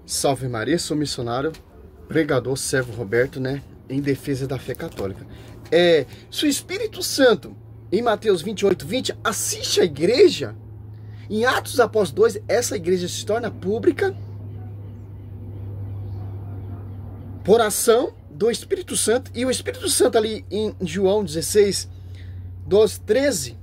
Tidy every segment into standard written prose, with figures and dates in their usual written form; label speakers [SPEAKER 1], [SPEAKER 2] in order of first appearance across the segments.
[SPEAKER 1] Salve Maria, sou missionário, pregador, servo Roberto, né? Em defesa da fé católica. Se o Espírito Santo, em Mateus 28:20, assiste a igreja, em Atos dos Apóstolos 2, essa igreja se torna pública por ação do Espírito Santo. E o Espírito Santo ali em João 16, 12, 13,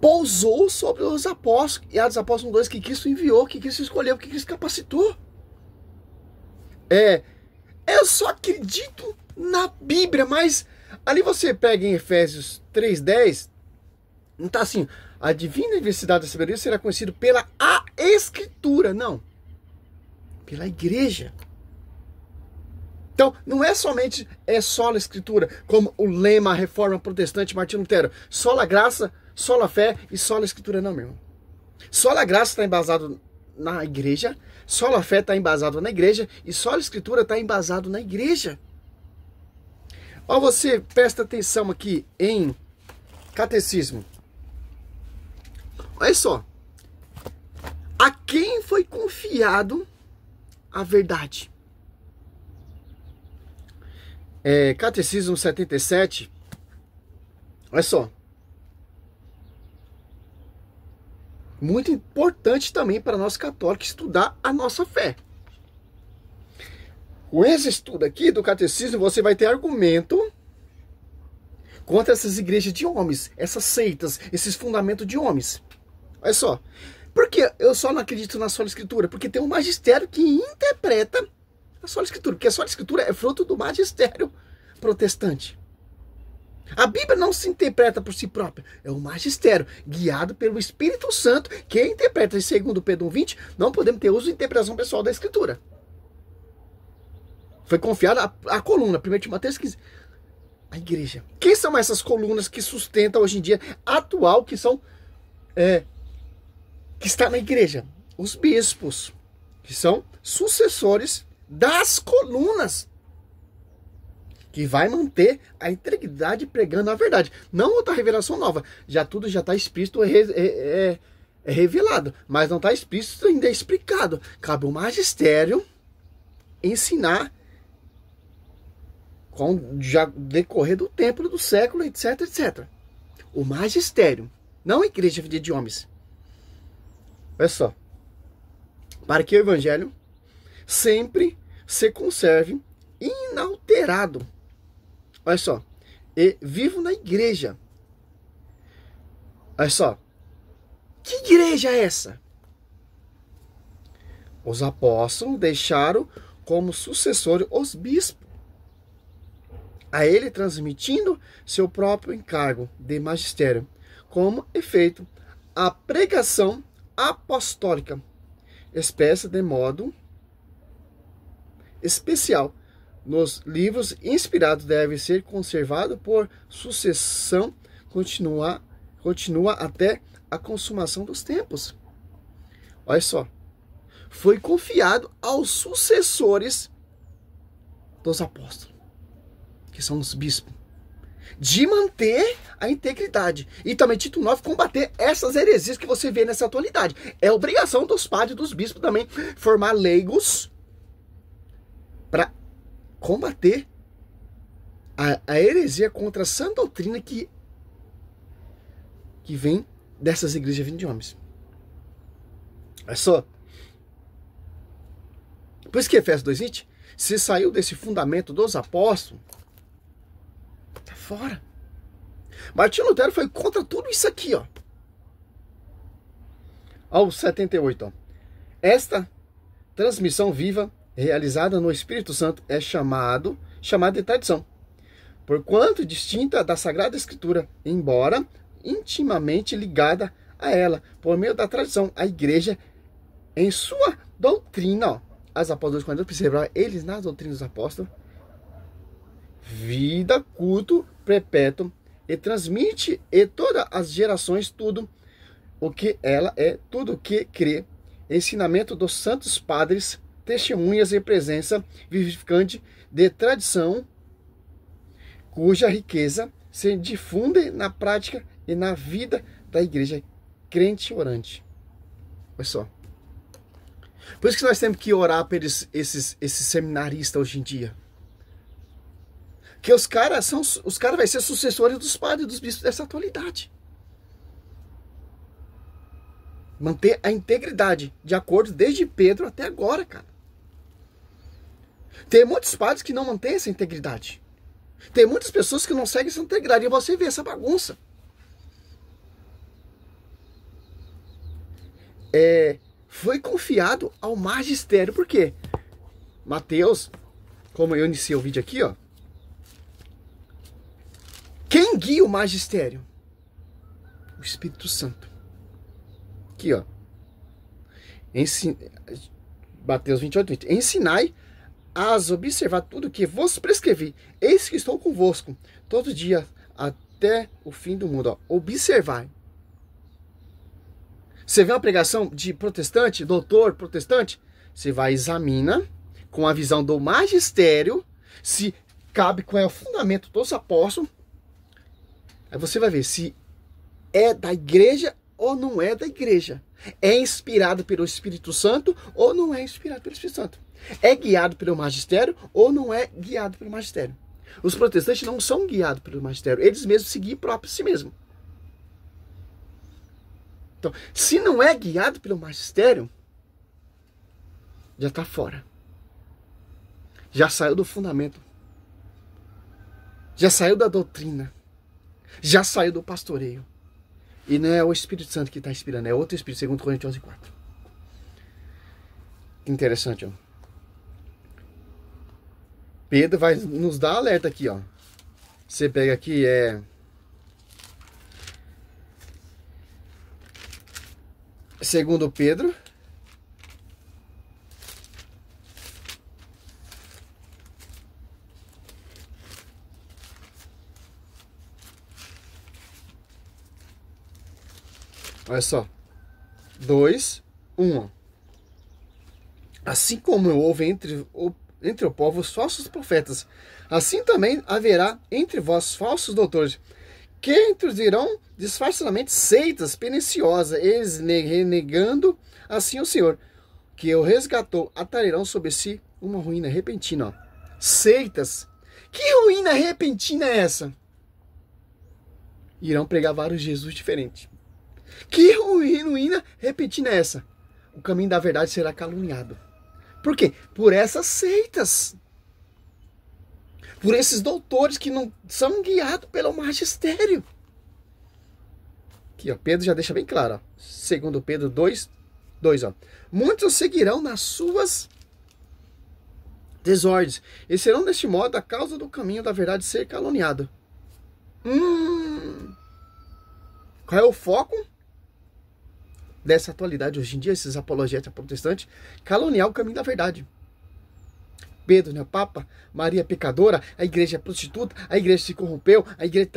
[SPEAKER 1] pousou sobre os apóstolos, e Atos dos Apóstolos 2, que Cristo enviou, que Cristo escolheu, que Cristo capacitou. Eu só acredito na Bíblia, mas ali você pega em Efésios 3:10, não está assim, a divina universidade da sabedoria será conhecida pela a Escritura, não, pela igreja. Então, não é somente sola Escritura, como o lema Reforma Protestante Martinho Lutero, sola graça, sola fé e sola Escritura, não, meu irmão. Sola graça está embasado na igreja, sola fé está embasado na igreja e sola Escritura está embasado na igreja. Ó, você presta atenção aqui em Catecismo. Olha só. A quem foi confiado a verdade? Catecismo 77. Olha só. Muito importante também para nós católicos estudar a nossa fé. Com esse estudo aqui do catecismo, você vai ter argumento contra essas igrejas de homens, essas seitas, esses fundamentos de homens. Olha só. Por que eu só não acredito na sola Escritura? Porque tem um magistério que interpreta a sola Escritura. Porque a sola Escritura é fruto do magistério protestante. A Bíblia não se interpreta por si própria. É o magistério, guiado pelo Espírito Santo, que interpreta. E segundo Pedro 1:20, não podemos ter uso de interpretação pessoal da Escritura. Foi confiada a coluna, 1 Timóteo 3:15. A igreja. Quem são essas colunas que sustentam hoje em dia, atual, que são... que está na igreja? Os bispos, que são sucessores das colunas, que vai manter a integridade pregando a verdade. Não outra revelação nova. Tudo já está explícito, revelado. Mas não está explícito, ainda é explicado. Cabe ao magistério ensinar com já decorrer do tempo, do século, etc, etc. O magistério, não a igreja de homens. Olha só. Para que o evangelho sempre se conserve inalterado. Olha só. E vivo na igreja. Olha só. Que igreja é essa? Os apóstolos deixaram como sucessor os bispos, a ele transmitindo seu próprio encargo de magistério, como efeito a pregação apostólica, expressa de modo especial nos livros inspirados, deve ser conservado por sucessão continua até a consumação dos tempos. Olha só. Foi confiado aos sucessores dos apóstolos, que são os bispos, de manter a integridade. E também Tito 9, combater essas heresias que você vê nessa atualidade. É obrigação dos padres, dos bispos também, formar leigos para combater a heresia contra a sã doutrina que vem dessas igrejas vindo de homens. Olha só. Por isso que Efésios 2:20, se saiu desse fundamento dos apóstolos, tá fora. Martinho Lutero foi contra tudo isso aqui, ó. Ao 78, ó. Esta transmissão viva, realizada no Espírito Santo, é chamada de tradição, porquanto distinta da Sagrada Escritura, embora intimamente ligada a ela, por meio da tradição. A igreja, em sua doutrina, ó, as apóstolos, quando observar eles nas doutrinas dos apóstolos, vida, culto, perpétuo, e transmite e todas as gerações tudo o que ela é, tudo o que crê, ensinamento dos santos padres, testemunhas e presença vivificante de tradição, cuja riqueza se difunde na prática e na vida da igreja crente orante. Olha só. Por isso que nós temos que orar por esses seminaristas hoje em dia. Que os caras vão ser sucessores dos padres, dos bispos dessa atualidade. Manter a integridade de acordo desde Pedro até agora, cara. Tem muitos padres que não mantêm essa integridade. Tem muitas pessoas que não seguem essa integridade. E você vê essa bagunça. Foi confiado ao magistério. Por quê? Mateus, como eu iniciei o vídeo aqui, ó. Quem guia o magistério? O Espírito Santo. Aqui, ó. Mateus 28, 20. Ensinai as observar tudo que vos prescrevi. Eis que estou convosco todo dia até o fim do mundo. Ó. Observai. Você vê uma pregação de protestante, doutor protestante, você vai examina com a visão do magistério, se cabe qual é o fundamento dos apóstolos. Aí você vai ver se é da igreja ou não é da igreja. É inspirado pelo Espírito Santo ou não é inspirado pelo Espírito Santo. É guiado pelo magistério ou não é guiado pelo magistério. Os protestantes não são guiados pelo magistério. Eles mesmos se guiam próprio si mesmo. Então, se não é guiado pelo magistério, já está fora. Já saiu do fundamento. Já saiu da doutrina. Já saiu do pastoreio. E não é o Espírito Santo que está inspirando, é outro Espírito, segundo Coríntios 11:4. Interessante, ó. Pedro vai nos dar alerta aqui, ó. Você pega aqui, segundo Pedro. Olha só. 2, 1. Assim como houve entre o povo os falsos profetas, assim também haverá entre vós falsos doutores, que introduzirão disfarçadamente seitas perniciosas, eles renegando assim o Senhor, que o resgatou, atrairão sobre si uma ruína repentina. Ó. Seitas. Que ruína repentina é essa? Irão pregar vários Jesus diferentes. Que ruína repentina é essa? O caminho da verdade será caluniado. Por quê? Por essas seitas. Por esses doutores que não são guiados pelo magistério. Aqui, ó, Pedro já deixa bem claro. Ó. Segundo Pedro 2, ó. Muitos seguirão nas suas desordens. E serão deste modo a causa do caminho da verdade ser caluniado. Qual é o foco dessa atualidade hoje em dia, esses apologetas protestantes? Caluniar o caminho da verdade. Pedro, né, Papa, Maria pecadora, a igreja é prostituta, a igreja se corrompeu, a igreja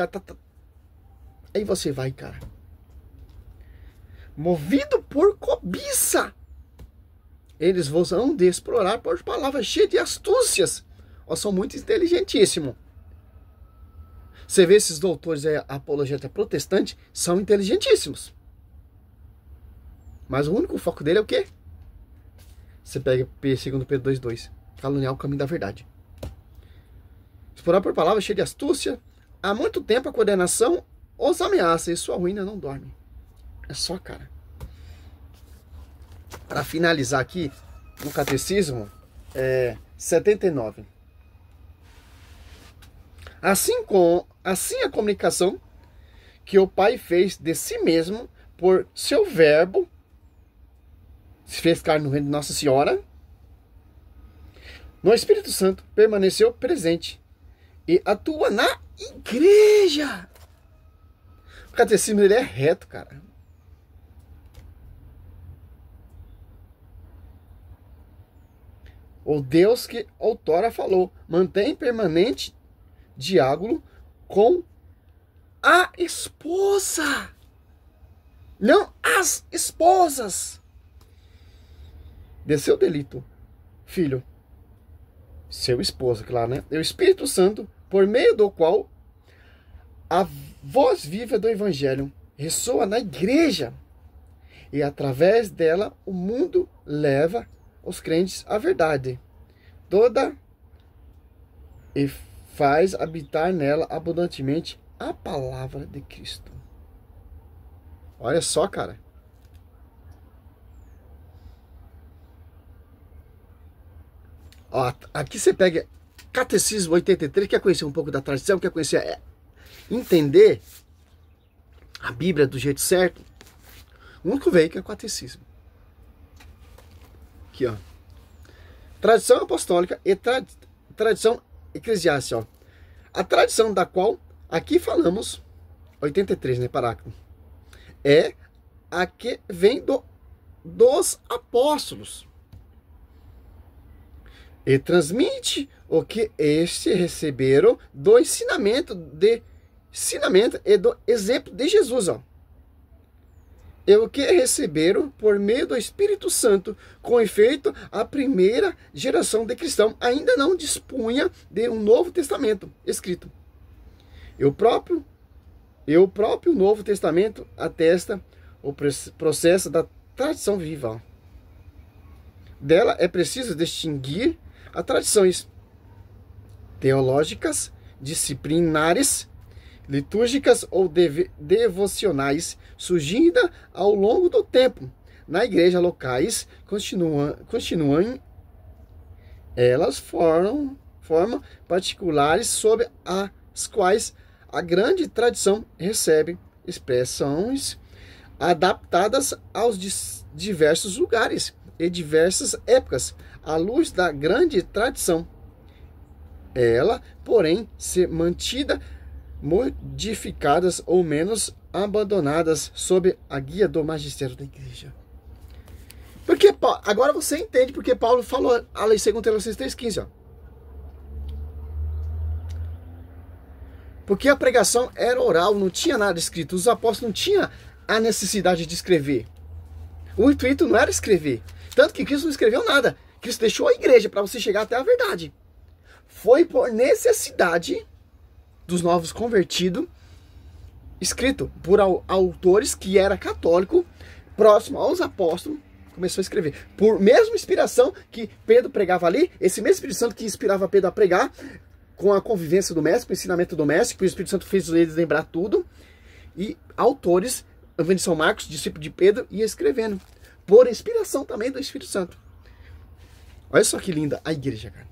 [SPEAKER 1] Aí você vai, cara. Movido por cobiça, eles vos hão de explorar por palavras cheias de astúcias. Ó, são muito inteligentíssimos. Você vê esses doutores apologetas protestantes, são inteligentíssimos. Mas o único foco dele é o quê? Você pega segundo Pedro 2:2. Caluniar o caminho da verdade. Explorar por palavras cheias de astúcia. Há muito tempo a condenação os ameaça e sua ruína não dorme. É só, cara. Para finalizar aqui, no catecismo, 79. Assim a comunicação que o Pai fez de si mesmo por seu verbo, se fez carne no reino de Nossa Senhora, no Espírito Santo permaneceu presente e atua na igreja. O catecismo dele é reto, cara. O Deus que outrora falou, mantém permanente diálogo com a esposa, não as esposas, de seu delito, filho, seu esposo, claro, né? É o Espírito Santo, por meio do qual a voz viva do Evangelho ressoa na igreja e através dela o mundo leva aos crentes a verdade toda e faz habitar nela abundantemente a palavra de Cristo. Olha só, cara. Ó, aqui você pega Catecismo 83, quer conhecer um pouco da tradição, quer conhecer, entender a Bíblia do jeito certo. O único veio que é o Catecismo. Aqui, ó. Tradição apostólica e tradição eclesiástica, ó. A tradição da qual aqui falamos, 83, né, parágrafo, é a que vem dos apóstolos e transmite o que estes receberam do ensinamento e do exemplo de Jesus, ó. E o que receberam por meio do Espírito Santo. Com efeito, a primeira geração de cristãos ainda não dispunha de um Novo Testamento escrito. E o próprio Novo Testamento atesta o processo da tradição viva. Dela é preciso distinguir as tradições teológicas, disciplinares, litúrgicas ou devocionais, surgindo ao longo do tempo na igreja locais, continuam elas formam particulares sobre as quais a grande tradição recebe expressões adaptadas aos diversos lugares e diversas épocas, à luz da grande tradição. Ela, porém, se mantida modificadas ou menos abandonadas sob a guia do magistério da igreja. Porque agora você entende porque Paulo falou a lei segundo Tessalonicenses 3,15, ó. Porque a pregação era oral, não tinha nada escrito. Os apóstolos não tinham a necessidade de escrever. O intuito não era escrever. Tanto que Cristo não escreveu nada. Cristo deixou a igreja para você chegar até a verdade. Foi por necessidade dos novos convertidos, escrito por autores que era católico, próximo aos apóstolos, começou a escrever. Por mesma inspiração que Pedro pregava ali, esse mesmo Espírito Santo que inspirava Pedro a pregar, com a convivência doméstica, o ensinamento doméstico, o Espírito Santo fez eles lembrar tudo, e autores, Evangelho de São Marcos, discípulo de Pedro, ia escrevendo, por inspiração também do Espírito Santo. Olha só que linda a igreja, cara.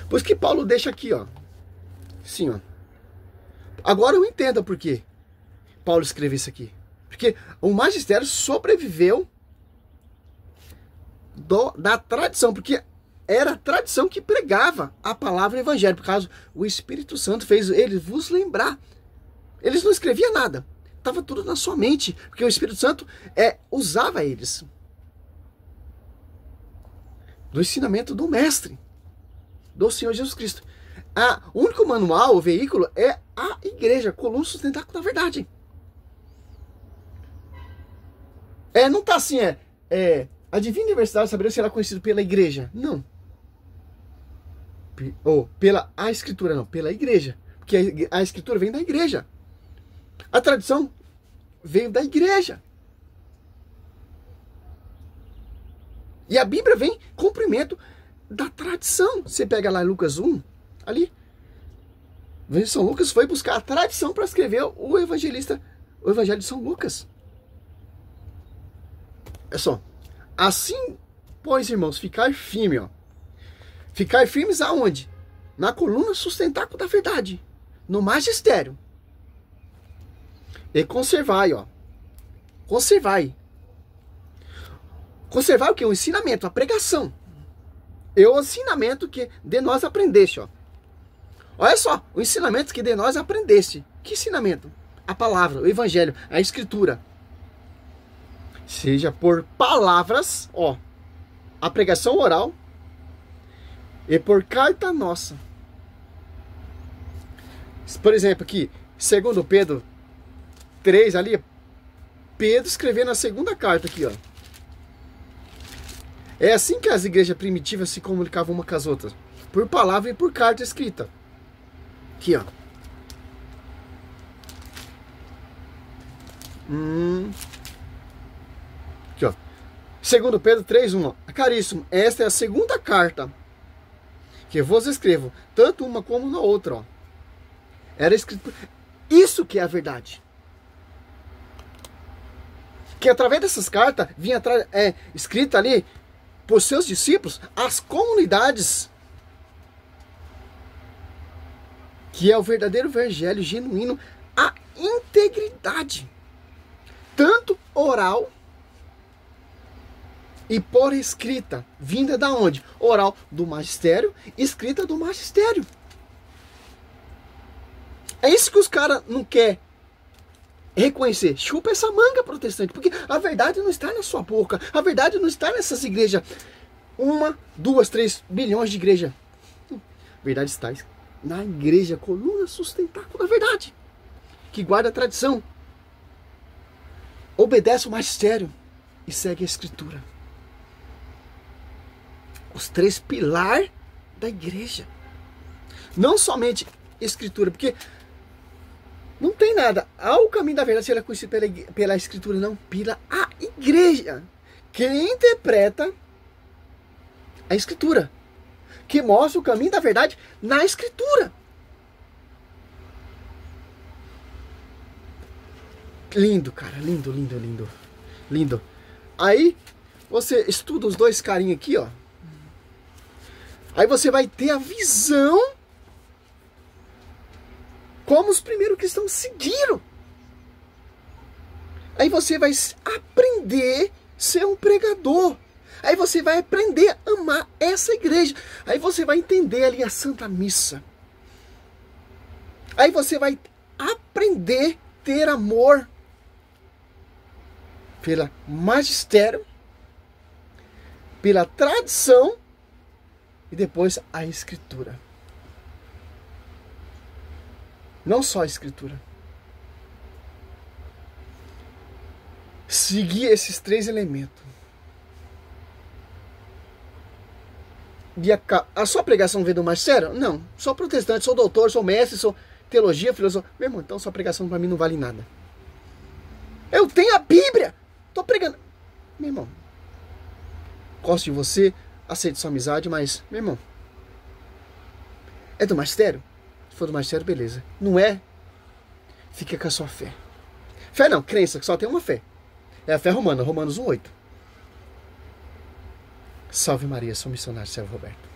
[SPEAKER 1] Pois que Paulo deixa aqui, ó. Sim, ó. Agora eu entendo por que Paulo escreveu isso aqui. Porque o magistério sobreviveu da tradição, porque era a tradição que pregava a palavra evangelho. Por causa o Espírito Santo fez eles vos lembrar. Eles não escreviam nada. Estava tudo na sua mente, porque o Espírito Santo usava eles. Do ensinamento do mestre, do Senhor Jesus Cristo. O único manual, o veículo, é a igreja, coluna sustentáculo da verdade. Não está assim, a Divina Universidade de Sabedoria será conhecida pela igreja. Não. Ou pela a escritura, não, pela igreja. Porque a escritura vem da igreja. A tradição veio da igreja. E a Bíblia vem cumprimento da tradição. Você pega lá Lucas 1, ali. São Lucas foi buscar a tradição para escrever o Evangelho de São Lucas. É só. Assim, pois, irmãos, ficar firme, ó. Ficar firmes aonde? Na coluna sustentáculo da verdade. No magistério. E conservai, ó. Conservai. Conservar o que? O ensinamento, a pregação. E o ensinamento que de nós aprendeste, ó. Olha só, o ensinamento que de nós aprendeste. Que ensinamento? A palavra, o evangelho, a escritura. Seja por palavras, ó. A pregação oral. E por carta nossa. Por exemplo, aqui, segundo Pedro 3, ali, Pedro escrevendo a segunda carta aqui, ó. É assim que as igrejas primitivas se comunicavam uma com as outras. Por palavra e por carta escrita. Aqui, ó. Aqui, ó. Segundo Pedro 3:1. Caríssimo, esta é a segunda carta que eu vos escrevo, tanto uma como na outra. Ó. Era escrito. Isso que é a verdade. Que através dessas cartas vinha escrita ali por seus discípulos as comunidades, que é o verdadeiro evangelho genuíno, a integridade, tanto oral e por escrita, vinda da onde? Oral do magistério, escrita do magistério. É isso que os caras não querem reconhecer. Chupa essa manga, protestante, porque a verdade não está na sua boca, a verdade não está nessas igrejas. 1, 2, 3 bilhões de igrejas. A verdade está na igreja, coluna sustentáculo da verdade, que guarda a tradição, obedece o magistério e segue a escritura. Os 3 pilares da igreja. Não somente escritura, porque não tem nada. Ao caminho da verdade será conhecido pela escritura, não, pela a igreja, que interpreta a escritura, que mostra o caminho da verdade na escritura. Lindo, cara, lindo, lindo, lindo, lindo. Aí você estuda os 2 carinhos aqui, ó. Aí você vai ter a visão como os primeiros cristãos seguiram. Aí você vai aprender a ser um pregador. Aí você vai aprender a amar essa igreja. Aí você vai entender ali a Santa Missa. Aí você vai aprender a ter amor pela magistério, pela tradição e depois a escritura. Não só a escritura. Seguir esses 3 elementos. E a sua pregação vem do magistério? Não. Sou protestante, sou doutor, sou mestre, sou teologia, filosofia. Meu irmão, então sua pregação para mim não vale nada. Eu tenho a Bíblia. Tô pregando. Meu irmão, gosto de você, aceito sua amizade, mas, meu irmão, é do magistério? Se for do magistério, beleza. Não é? Fica com a sua fé. Fé não, crença, que só tem uma fé. É a fé romana, Romanos 1:8. Salve Maria, sou missionário, servo Roberto.